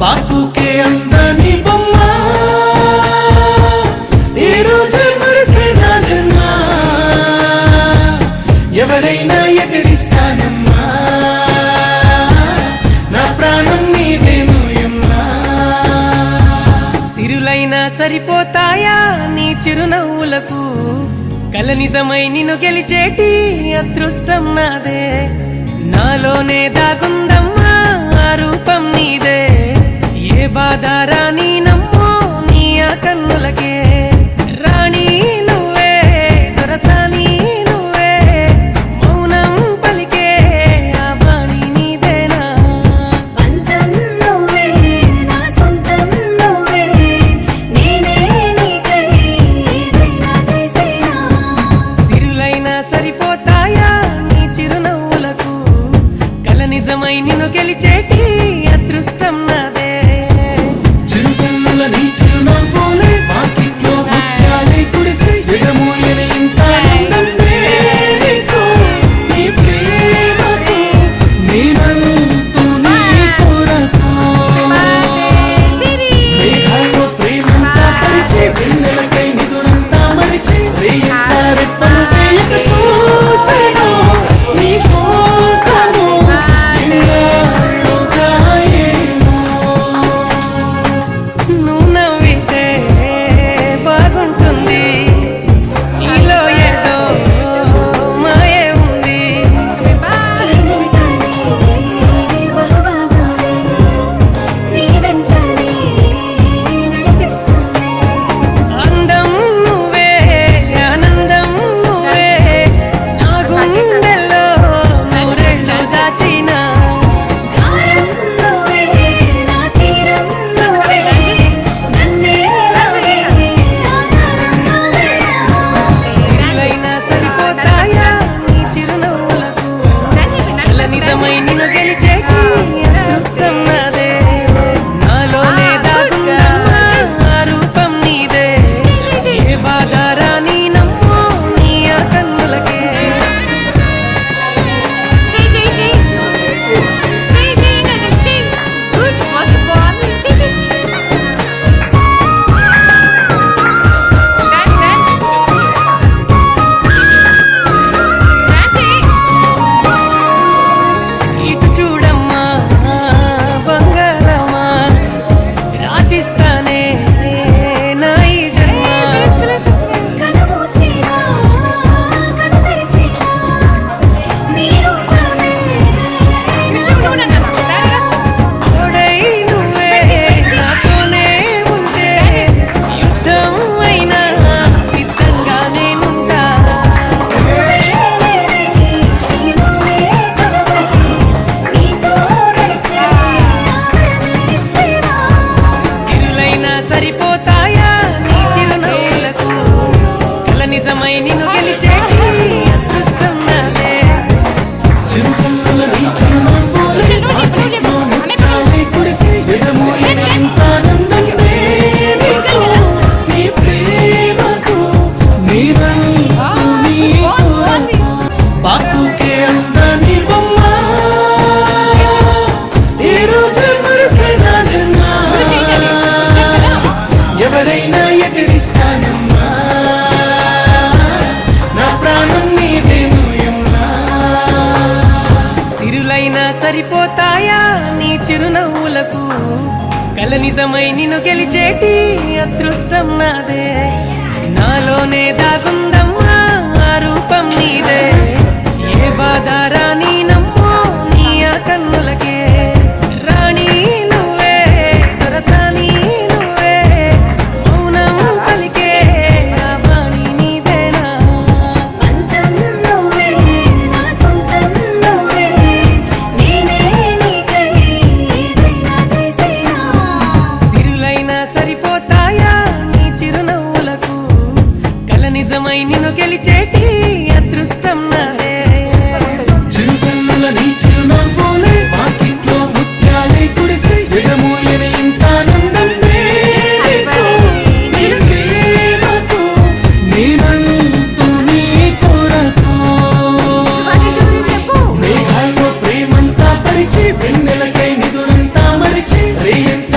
బాపుకే అందని బొమ్మ ఈ రోజు మురిసే నా జన్మ ఎవరైనా ఎదిరిస్తానమ్మా నా ప్రాణం నీదేను యమ్మా సిరులైనా సరిపోతాయా నీ చిరునవ్వులకు కల నిజమై నిన్ను గెలిచేటి అదృష్టం నాదే నాలోనే దాగుందమ్మా ఆ రూపం నీదే ఏ బాధ రాని నమ్మో నీ ఆ కన్నులకే రాణి నువ్వే దొరసాని నువ్వే మౌనం పలికే ఆ బాణి నీదేనా పంతం నువ్వే నా సొంతం నువ్వే నేనే నీకై ఏదైనా చేసేనా సిరులైనా సరిపోతాయా నీ చిరునవ్వులకు కల నిజమై నిన్ను గెలిచేటి అదృష్టం నాదే చిరుజల్లుల నీ చిరునవ్వులే వాకిట్లో ముత్యాలే కురిసి ఎగమోయని ఇంత ఆనందం నీకు నీ ప్రేమకు నేనంటూ నీ కొరకు మేఘాల్లో ప్రేమంతా పరిచి వెన్నెలకై నిదురంతా మరిచి రేయంతా రెప్పలు వేయక చూసెను నీ కోసము ఎన్నాళ్ళుగా ఏమో నువ్వు నవ్వితే బాగుంటుంది నీలో ఏదో మాయే ఉంది అందం నువ్వే ఆనందం నువ్వే నా గుండెల్లో నూరేళ్ళు దాచిన సిరులైనా సరిపోతాయా నీ చిరునవ్వులకు కల నిజమై నిన్ను గెలిచేటి అదృష్టం నాదే నాలోనే దాగుందమ్మా ఆ రూపం నీదే ఏ బాధ రాని నమ్మో నీ ఆ కన్నులకే ఇటు చూడమ్మా బంగారమా రాసిస్తానే నా ఈ జన్మ తోడై నువ్వే నాతోనే ఉంటే యుద్ధం అయినా సిద్ధంగా నేనుంటా సిరులైనా సరిపోతాయా నీ చిరునవ్వులకు కల నిజమై నిన్ను గెలిచేటి అదృష్టం నాదే చిరుజల్లుల నీ చిరునవ్వులే వాకిట్లో ముత్యాలే కురిసి ఎగమోయని ఇంత ఆనందం నీకు నీ ప్రేమకు నేనంటూ నీ కొరకు బాపుకే అందని బొమ్మ ఈ రోజు మురిసే నా జన్మ ఎవరైనా ఎదిరిస్తానమ్మా నా ప్రాణం నీదేను యమ్మా సిరులైనా సరిపోతాయా నీ చిరునవ్వులకు కల నిజమై నిన్ను గెలిచేటి అదృష్టం నాదే నాలోనే దాగుందమ్మా ఆ రూపం నీదే ఏ బాధ రాని నమ్మో నీ ఆ కన్నులకే రాణి నువ్వే దొరసాని నువ్వే మౌనం పలికే ఆ బాణి నీదేనా సిరులైనా సరిపోతాయా నీ చిరునవ్వులకు కల నిజమై నిన్ను గెలిచేటి అదృష్టం నాదే చిరుజల్లుల నీ చిరునవ్వులే వాకిట్లో ముత్యాలే కురిసి ఎగమోయని ఇంత ఆనందం నీకు నీ ప్రేమకు నేనంటూ నీ కొరకు మేఘాల్లో ప్రేమంతా పరిచి వెన్నెలకై నిదురంతా మరిచి రేయంతా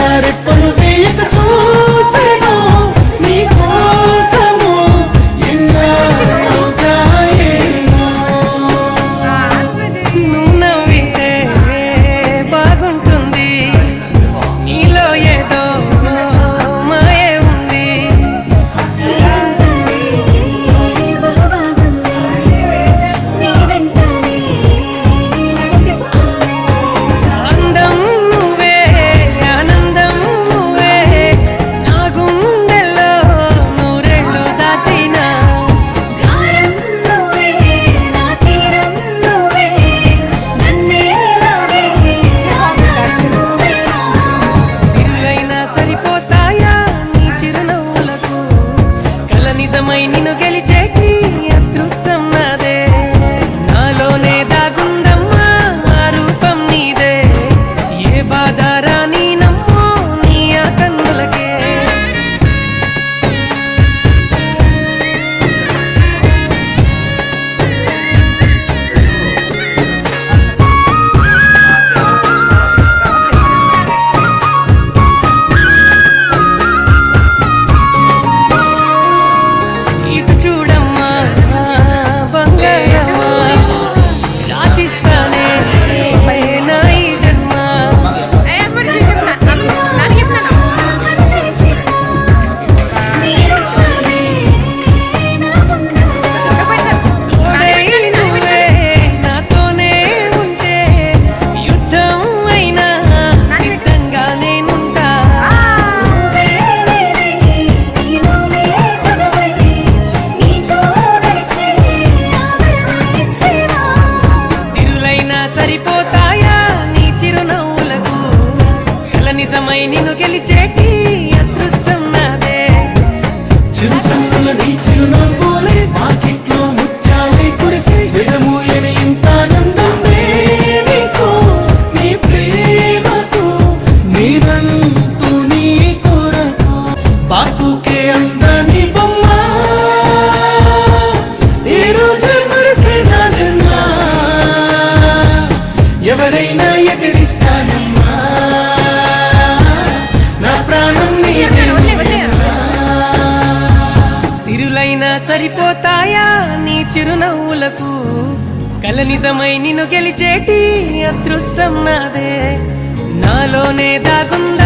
నిజమై నిన్ను గెలిచేటి అదృష్టం నాదే. చిరుజల్లుల నీ చిరునవ్వులే వాకిట్లో ముత్యాలే కురిసే ఎదమూయని ఇంత ఆనందం నీకు నీ ప్రేమకు నీరంటూ నీ కొరకు బాపుకే అందని బొమ్మ ఈ రోజే మురిసే నా జన్మ ఎవరైనా ఎదిరిస్తానమ్మా నా ప్రాణం నీదే సిరులైనా సరిపోతాయా నీ చిరునవ్వులకు కల నిజమై నిన్ను గెలిచేటి అదృష్టం నాదే. నాలోనే దాగుంది